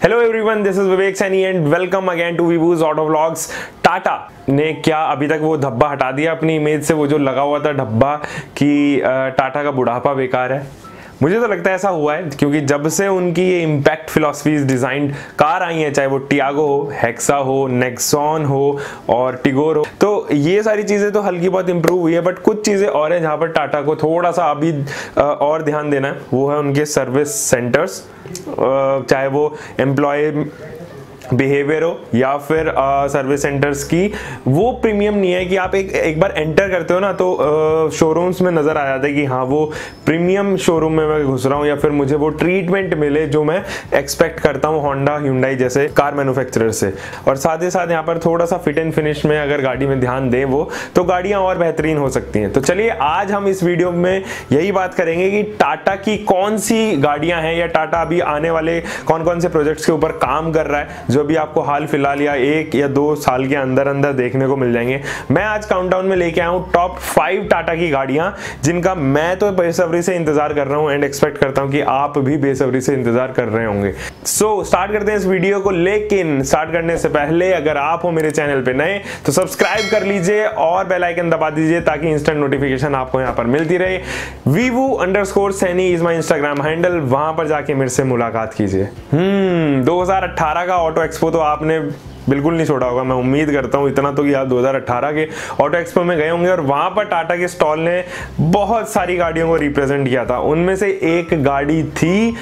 Hello everyone, this is Vivek Saini and welcome again to वीवूज auto vlogs. Tata ने क्या अभी तक वो धब्बा हटा दिया अपनी इमेज से, वो जो लगा हुआ था धब्बा कि टाटा का बुढ़ापा बेकार है। मुझे तो लगता है ऐसा हुआ है क्योंकि जब से उनकी ये इम्पैक्ट फिलॉसफीज डिजाइंड कार आई हैं, चाहे वो टियागो हो, हेक्सा हो, नेक्सॉन हो और टिगोर हो, तो ये सारी चीजें तो हल्की बहुत इंप्रूव हुई है। बट कुछ चीजें और हैं जहां पर टाटा को थोड़ा सा अभी और ध्यान देना है। वो है उनके सर्विस सेंटर्स, चाहे वो एम्प्लॉय बिहेवियर हो या फिर सर्विस सेंटर्स की वो प्रीमियम नहीं है कि आप एक बार एंटर करते हो ना तो शोरूम्स में नज़र आ जाता है कि हाँ वो प्रीमियम शोरूम में मैं घुस रहा हूँ या फिर मुझे वो ट्रीटमेंट मिले जो मैं एक्सपेक्ट करता हूँ होंडा ह्यूंडई जैसे कार मैन्युफैक्चरर से। और साथ ही साथ यहाँ पर थोड़ा सा फिट एंड फिनिश में अगर गाड़ी में ध्यान दें वो तो गाड़ियाँ और बेहतरीन हो सकती हैं। तो चलिए आज हम इस वीडियो में यही बात करेंगे कि टाटा की कौन सी गाड़ियाँ हैं या टाटा अभी आने वाले कौन कौन से प्रोजेक्ट्स के ऊपर काम कर रहा है जो भी आपको हाल फिलहाल या 1 या 2 साल के अंदर अंदर देखने को मिल जाएंगे। मैं आज काउंटडाउन में लेके आया हूं टॉप 5 टाटा की गाड़ियां जिनका मैं तो बेसब्री से इंतजार कर रहा हूं एंड एक्सपेक्ट करता हूं कि आप भी बेसब्री से इंतजार कर रहे होंगे। सो स्टार्ट करते हैं इस वीडियो को, लेकिन स्टार्ट करने से पहले अगर आप हो मेरे चैनल पे नए तो सब्सक्राइब कर लीजिए और बेल आइकन दबा दीजिए ताकि इंस्टेंट नोटिफिकेशन आपको यहां पर मिलती रहे। vivu_saini is my Instagram handle, वहां पर जाके मेरे से मुलाकात कीजिए। 2018 का ऑटो एक्सपो तो आपने बिल्कुल नहीं छोड़ा होगा, मैं उम्मीद करता हूँ इतना तो कि आप 2018 के ऑटो एक्सपो में गए होंगे और वहां पर टाटा के स्टॉल ने बहुत सारी गाड़ियों को रिप्रेजेंट किया था। उनमें से एक गाड़ी थी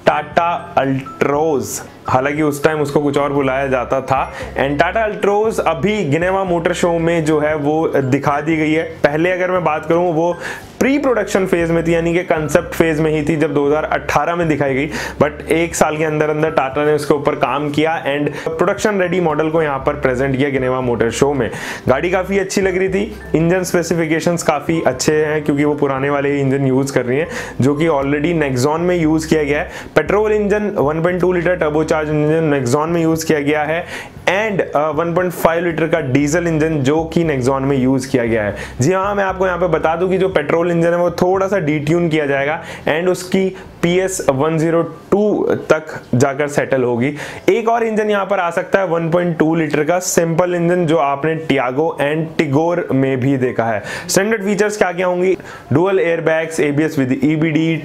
टाटा अल्ट्रोज, हालांकि उस टाइम उसको कुछ और बुलाया जाता था। एंड टाटा अल्ट्रोज अभी गिनेवा मोटर शो में जो है वो दिखा दी गई है। पहले अगर मैं बात करूं वो प्री प्रोडक्शन फेज में थी, यानी कि कंसेप्ट फेज में ही थी जब 2018 में दिखाई गई। बट 1 साल के अंदर अंदर टाटा ने उसके ऊपर काम किया एंड प्रोडक्शन रेडी मॉडल को यहाँ पर प्रेजेंट किया गिनेवा मोटर शो में। गाड़ी काफी अच्छी लग रही थी, इंजन स्पेसिफिकेशंस काफी अच्छे हैं क्योंकि वो पुराने वाले ही इंजन यूज कर रही है जो कि ऑलरेडी नेक्सॉन में यूज किया गया है। Petrol engine 1.2 litre turbocharge engine Nexon में यूज किया गया है एंड 1.5 लीटर का डीजल इंजन जो कि नेक्सॉन में यूज किया गया है। जी हाँ, मैं आपको यहाँ पे बता दूं कि जो पेट्रोल इंजन है वो थोड़ा सा डिट्यून किया जाएगा एंड उसकी PS 102 तक जाकर सेटल होगी। एक और इंजन यहाँ पर आ सकता है 1.2 लीटर का सिंपल इंजन जो आपने टियागो एंड टिगोर में भी देखा है। स्टैंडर्ड फीचर्स क्या क्या होंगी? Dual airbags, ABS with EBD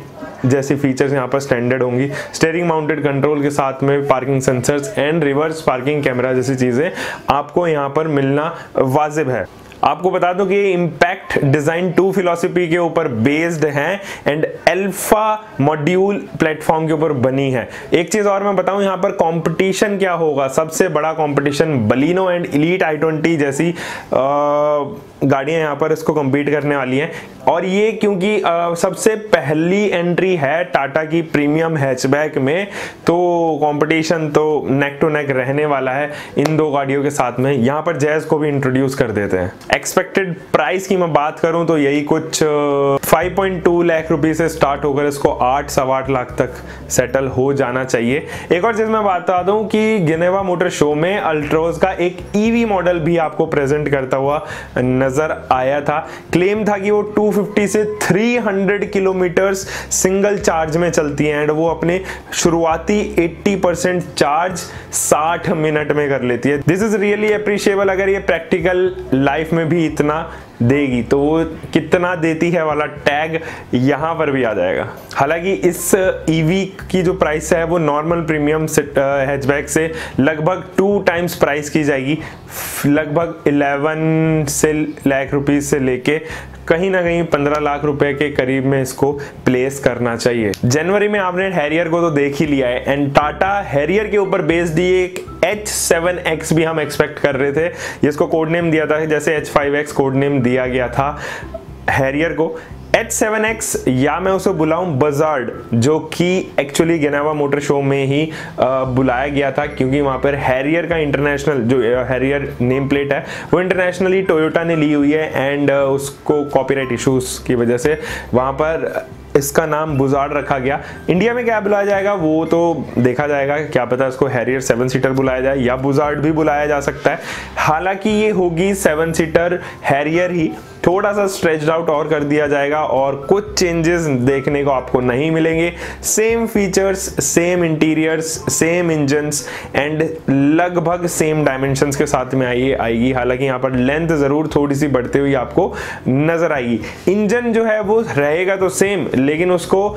जैसी फीचर्स यहाँ पर स्टैंडर्ड होंगी। स्टीयरिंग माउंटेड कंट्रोल के साथ में parking sensors and reverse parking camera जैसी चीजें आपको यहाँ पर मिलना वाजिब है। आपको बता दूं कि इम्पैक्ट डिजाइन 2 फिलॉसफी के ऊपर बेस्ड है एंड अल्फा मॉड्यूल प्लेटफॉर्म के ऊपर बनी है। एक चीज और मैं बताऊं, यहाँ पर कंपटीशन क्या होगा, सबसे बड़ा competition Baleno and elite i20 जैसी गाड़ियां यहाँ पर इसको compete करने वाली हैं। और ये क्योंकि सबसे पहली एंट्री है टाटा की प्रीमियम हैचबैक में, तो कंपटीशन तो नेक टू नेक रहने वाला है इन 2 गाड़ियों के साथ में। यहाँ पर जैज को भी इंट्रोड्यूस कर देते हैं। एक्सपेक्टेड प्राइस की मैं बात करूं तो यही कुछ 5.2 लाख रुपए से स्टार्ट होकर इसको 8-8.25 लाख तक सेटल हो जाना चाहिए। एक और चीज मैं बता दूं कि गिनेवा मोटर शो में अल्ट्रोज का एक EV मॉडल भी आपको प्रेजेंट करता हुआ नजर आया था। क्लेम था कि वो 250 से 300 किलोमीटर्स सिंगल चार्ज में चलती है एंड वो अपने शुरुआती 80% चार्ज 60 मिनट में कर लेती है। This is really appreciable. अगर ये प्रैक्टिकल लाइफ में भी इतना देगी तो वो कितना देती है वाला टैग यहां पर भी आ जाएगा। हालांकि इस EV की जो प्राइस है वो नॉर्मल प्रीमियम हैचबैक से लगभग 2 टाइम्स प्राइस की जाएगी। लगभग 11 लाख रुपए से लेके कहीं ना कहीं 15 लाख रुपए के करीब में इसको प्लेस करना चाहिए। जनवरी में आपने हैरियर को तो देख ही लिया है एंड टाटा हैरियर के ऊपर बेस्ड एक H7X भी हम एक्सपेक्ट कर रहे थे, जिसको कोड नेम दिया था जैसे H5X कोड नेम दिया गया था हैरियर को। H7X या मैं उसे बुलाऊं बजार्ड, जो कि एक्चुअली गिनेवा मोटर शो में ही बुलाया गया था क्योंकि वहां पर हैरियर का इंटरनेशनल जो हैरियर नेम प्लेट है वो इंटरनेशनली टोयोटा ने ली हुई है एंड उसको कॉपीराइट इश्यूज की वजह से वहां पर इसका नाम बुजार्ड रखा गया। इंडिया में क्या बुलाया जाएगा वो तो देखा जाएगा, क्या पता इसको हैरियर 7 सीटर बुलाया जाए या बुजार्ड भी बुलाया जा सकता है। हालांकि ये होगी 7 सीटर हैरियर ही थोड़ा सा स्ट्रेच्ड आउट और कर दिया जाएगा और कुछ चेंजेस देखने को आपको नहीं मिलेंगे। Same features, same interiors, same engines and लगभग सेम डायमेंशंस के साथ में आएगी। हालांकि यहाँ पर लेंथ जरूर थोड़ी सी बढ़ती हुई आपको नजर आएगी। इंजन जो है वो रहेगा तो सेम, लेकिन उसको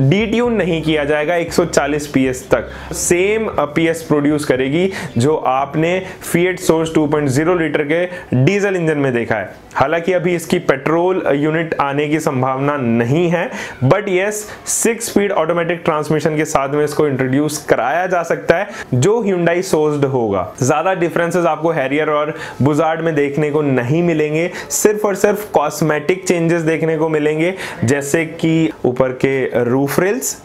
डीट्यून नहीं किया जाएगा 140 पीएस तक। सेम पीएस प्रोड्यूस करेगी जो आपने फिएट सोर्स 2.0 लीटर के डीजल इंजन में देखा है। हालांकि अभी इसकी पेट्रोल यूनिट आने की संभावना नहीं है, but yes 6 speed automatic transmission के साथ में इसको इंट्रोड्यूस कराया जा सकता है जो Hyundai सोर्स्ड होगा। ज्यादा डिफरेंसेस आपको हैरियर और बुजार्ड में देखने को नहीं मिलेंगे, सिर्फ और सिर्फ कॉस्मेटिक चेंजेस देखने को मिलेंगे, जैसे कि ऊपर के रूफ रेल्स,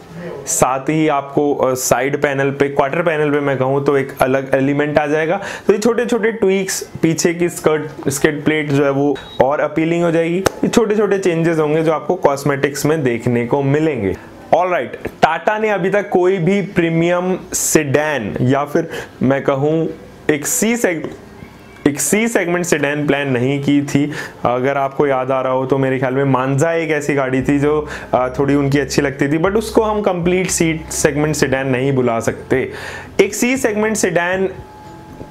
साथ ही आपको साइड पैनल पे, क्वार्टर पैनल पे मैं कहूँ तो एक अलग एलिमेंट आ जाएगा। तो ये छोटे छोटे ट्वीक्स, पीछे की स्किड प्लेट जो है वो और अपीलिंग हो जाएगी। ये छोटे छोटे चेंजेस होंगे जो आपको कॉस्मेटिक्स में देखने को मिलेंगे। ऑलराइट, टाटा ने अभी तक कोई भी प्रीमियम सेडान या फिर मैं कहूँ एक सी सेगमेंट सेडान प्लान नहीं की थी। अगर आपको याद आ रहा हो तो मेरे ख्याल में मांजा एक ऐसी गाड़ी थी जो थोड़ी उनकी अच्छी लगती थी, बट उसको हम कंप्लीट सी सेगमेंट सेडान नहीं बुला सकते। एक सी सेगमेंट सेडान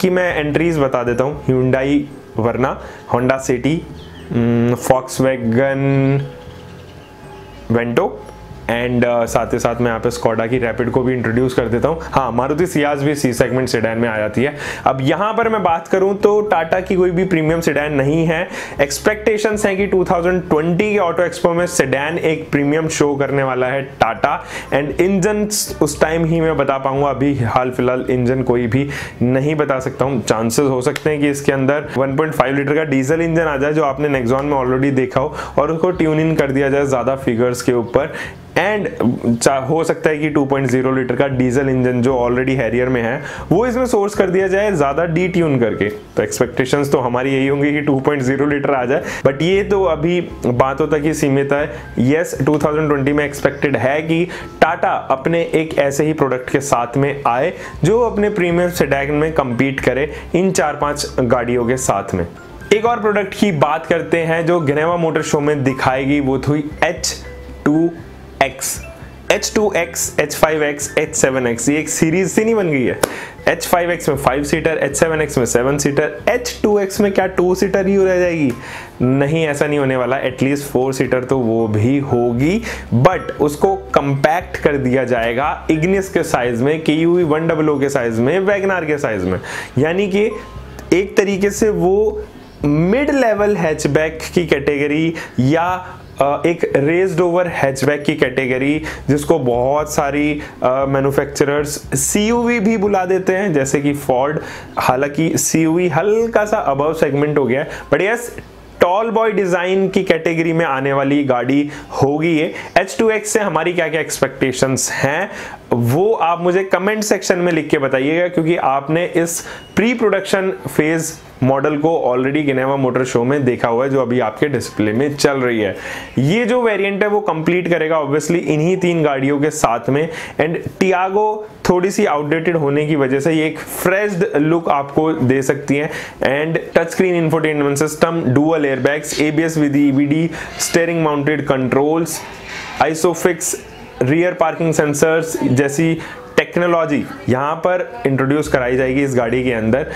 की मैं एंट्रीज बता देता हूँ। Hyundai Verna, Honda City, Volkswagen Vento and साथ ही साथ मैं यहाँ पे स्कोडा की रैपिड को भी इंट्रोड्यूस कर देता हूँ। हाँ, मारुति सियाज भी सी सेगमेंट सेडान में आ जाती है। अब यहाँ पर मैं बात करूँ तो टाटा की कोई भी प्रीमियम सेडान नहीं है। एक्सपेक्टेशंस हैं कि 2020 के ऑटो एक्सपो में सेडान एक प्रीमियम शो करने वाला है टाटा, एंड इंजन उस टाइम ही मैं बता पाऊंगा। अभी हाल फिलहाल इंजन कोई भी नहीं बता सकता हूँ। चांसेस हो सकते हैं कि इसके अंदर 1.5 लीटर का डीजल इंजन आ जाए जो आपने नेक्सॉन में ऑलरेडी देखा हो, और उसको ट्यून इन कर दिया जाए ज्यादा फिगर्स के ऊपर, एंड हो सकता है कि 2.0 लीटर का डीजल इंजन जो ऑलरेडी हैरियर में है वो इसमें सोर्स कर दिया जाए ज्यादा डी ट्यून करके। तो एक्सपेक्टेशंस तो हमारी यही होंगी कि 2.0 लीटर आ जाए, बट ये तो अभी बातों तक ही सीमित है। यस, 2020 में एक्सपेक्टेड है कि टाटा अपने एक ऐसे ही प्रोडक्ट के साथ में आए जो अपने प्रीमियम सेडान में compete करे इन 4-5 गाड़ियों के साथ में। एक और प्रोडक्ट की बात करते हैं जो गिनेवा मोटर शो में दिखाएगी, वो थी H2X, H5X, H7X। ये एक सीरीज सी नहीं बन गई है। H5X में 5 सीटर, H7X में 7 सीटर, H2X में क्या 2 सीटर ही रह जाएगी? नहीं, ऐसा नहीं होने वाला। एटलीस्ट 4 सीटर तो वो भी होगी, बट उसको कंपैक्ट कर दिया जाएगा इग्निस के साइज में, KUV 100 के साइज में, वैगनार के साइज में। यानी कि एक तरीके से वो मिड लेवल हैचबैक की कैटेगरी या एक रेज्ड ओवर हैचबैक की कैटेगरी, जिसको बहुत सारी मैन्युफैक्चरर्स CUV भी बुला देते हैं, जैसे कि फोर्ड। हालांकि CUV हल्का सा अबव सेगमेंट हो गया है, but yes tall boy design की कैटेगरी में आने वाली गाड़ी होगी ये। H2X से हमारी क्या क्या एक्सपेक्टेशंस हैं वो आप मुझे कमेंट सेक्शन में लिख के बताइएगा, क्योंकि आपने इस प्री प्रोडक्शन फेज मॉडल को ऑलरेडी गिनेवा मोटर शो में देखा हुआ है जो अभी आपके डिस्प्ले में चल रही है। ये जो वेरिएंट है वो कंप्लीट करेगा ऑब्वियसली इन्हीं 3 गाड़ियों के साथ में, एंड टियागो थोड़ी सी आउटडेटेड होने की वजह से ये एक फ्रेश्ड लुक आपको दे सकती है। And touch screen infotainment system, dual airbags, ABS with EBD, steering mounted controls, isofix rear parking sensors जैसी टेक्नोलॉजी यहाँ पर इंट्रोड्यूस कराई जाएगी इस गाड़ी के अंदर।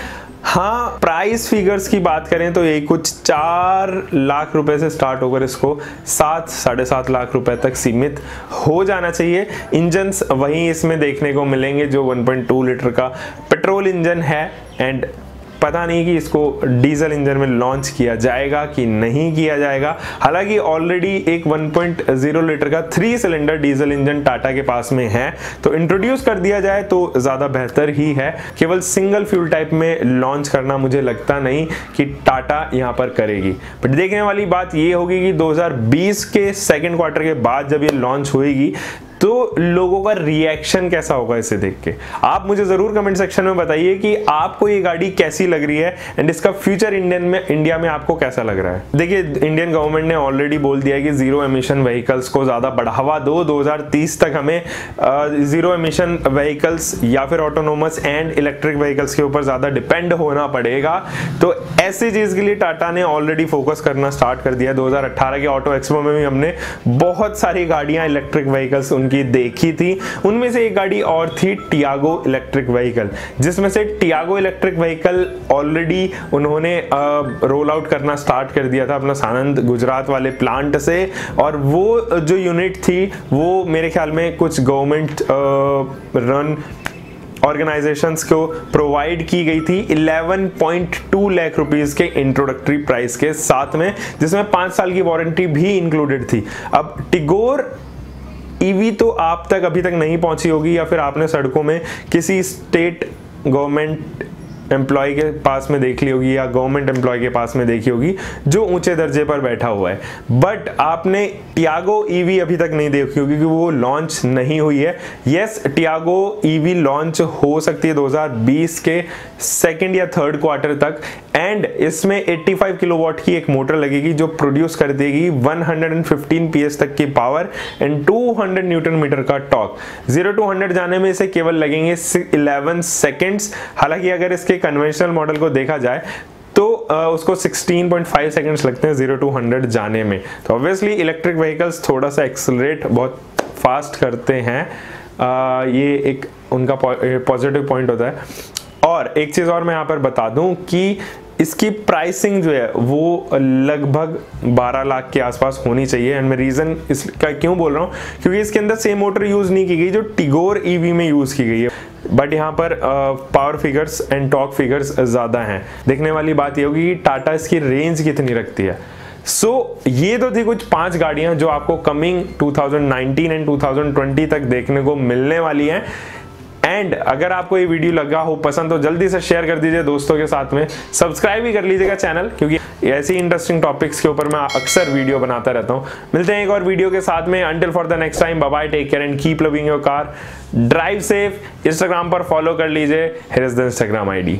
हाँ, प्राइस फिगर्स की बात करें तो ये कुछ 4 लाख रुपए से स्टार्ट होकर इसको 7-7.5 लाख रुपए तक सीमित हो जाना चाहिए। इंजन्स वहीं इसमें देखने को मिलेंगे जो 1.2 लीटर का पेट्रोल इंजन है, एंड पता नहीं कि इसको डीजल इंजन में लॉन्च किया जाएगा कि नहीं किया जाएगा। हालांकि ऑलरेडी एक 1.0 लीटर का 3 सिलेंडर डीजल इंजन टाटा के पास में है, तो इंट्रोड्यूस कर दिया जाए तो ज़्यादा बेहतर ही है। केवल सिंगल फ्यूल टाइप में लॉन्च करना मुझे लगता नहीं कि टाटा यहाँ पर करेगी। बट देखने वाली बात ये होगी कि 2020 के सेकेंड क्वार्टर के बाद जब ये लॉन्च होगी तो लोगों का रिएक्शन कैसा होगा इसे देख के। आप मुझे जरूर कमेंट सेक्शन में बताइए कि आपको ये गाड़ी कैसी लग रही है एंड इसका फ्यूचर इंडिया में आपको कैसा लग रहा है। देखिए, इंडियन गवर्नमेंट ने ऑलरेडी बोल दिया है कि जीरो एमिशन व्हीकल्स को ज्यादा बढ़ावा दो। 2030 तक हमें जीरो एमिशन व्हीकल्स या फिर ऑटोनोमस एंड इलेक्ट्रिक व्हीकल्स के ऊपर ज्यादा डिपेंड होना पड़ेगा। तो ऐसी चीज के लिए टाटा ने ऑलरेडी फोकस करना स्टार्ट कर दिया। 2018 के ऑटो एक्सपो में भी हमने बहुत सारी गाड़ियां इलेक्ट्रिक व्हीकल्स उनकी देखी थी। उनमें से एक गाड़ी और थी टियागो इलेक्ट्रिक व्हीकल, जिसमें से टियागो इलेक्ट्रिक व्हीकल ऑलरेडी उन्होंने रोल आउट करना स्टार्ट कर दिया था अपना सानंद गुजरात वाले प्लांट से। और वो जो यूनिट थी वो मेरे ख्याल में कुछ गवर्नमेंट रन ऑर्गेनाइजेशंस को प्रोवाइड की गई थी 11.2 लाख रुपीस के इंट्रोडक्टरी प्राइस के साथ में, जिसमें 5 साल की वारंटी भी इंक्लूडेड थी। अब टिगोर ईवी तो आप तक अभी तक नहीं पहुंची होगी, या फिर आपने सड़कों में किसी स्टेट गवर्नमेंट एम्प्लॉय के पास में देख ली होगी या गवर्नमेंट एम्प्लॉय के पास में देखी होगी जो ऊंचे दर्जे पर बैठा हुआ है। बट आपने टियागो ईवी अभी तक नहीं देखी होगी क्योंकि वो लॉन्च नहीं हुई है। यस, टियागो ईवी लॉन्च हो सकती है 2020 के सेकंड या थर्ड क्वार्टर तक, एंड इसमें 85 किलोवाट की एक मोटर लगेगी जो प्रोड्यूस कर देगी 115 PS तक की पावर एंड 200 न्यूटन मीटर का टॉर्क। 0 to 100 जाने में इसे केवल लगेंगे 11 सेकेंड्स। हालांकि अगर इसके कन्वेंशनल मॉडल को देखा जाए तो उसको 16.5 सेकंड्स लगते हैं 0 to 100 जाने में। तो ऑब्वियसली इलेक्ट्रिक व्हीकल्स थोड़ा सा एक्सेलरेट बहुत फास्ट करते हैं, ये एक उनका पॉजिटिव पॉइंट होता है। और एक चीज और मैं यहाँ पर बता दूं कि इसकी प्राइसिंग जो है वो लगभग 12 लाख के आसपास होनी चाहिए। एंड मैं रीजन इसका क्यों बोल रहा हूँ, क्योंकि इसके अंदर सेम मोटर यूज नहीं की गई जो टिगोर ईवी में यूज की गई है, बट यहाँ पर power figures and torque figures ज्यादा हैं। देखने वाली बात ये होगी कि टाटा इसकी रेंज कितनी रखती है। ये तो थी कुछ 5 गाड़ियां जो आपको कमिंग 2019 एंड 2020 तक देखने को मिलने वाली हैं। एंड अगर आपको ये वीडियो लगा हो पसंद तो जल्दी से शेयर कर दीजिए दोस्तों के साथ में, सब्सक्राइब भी कर लीजिएगा चैनल, क्योंकि ऐसी इंटरेस्टिंग टॉपिक्स के ऊपर मैं अक्सर वीडियो बनाता रहता हूं। मिलते हैं एक और वीडियो के साथ में। Until for the next time, bye bye, take care and keep loving your car, drive safe. Instagram पर फॉलो कर लीजिए, here is the Instagram ID।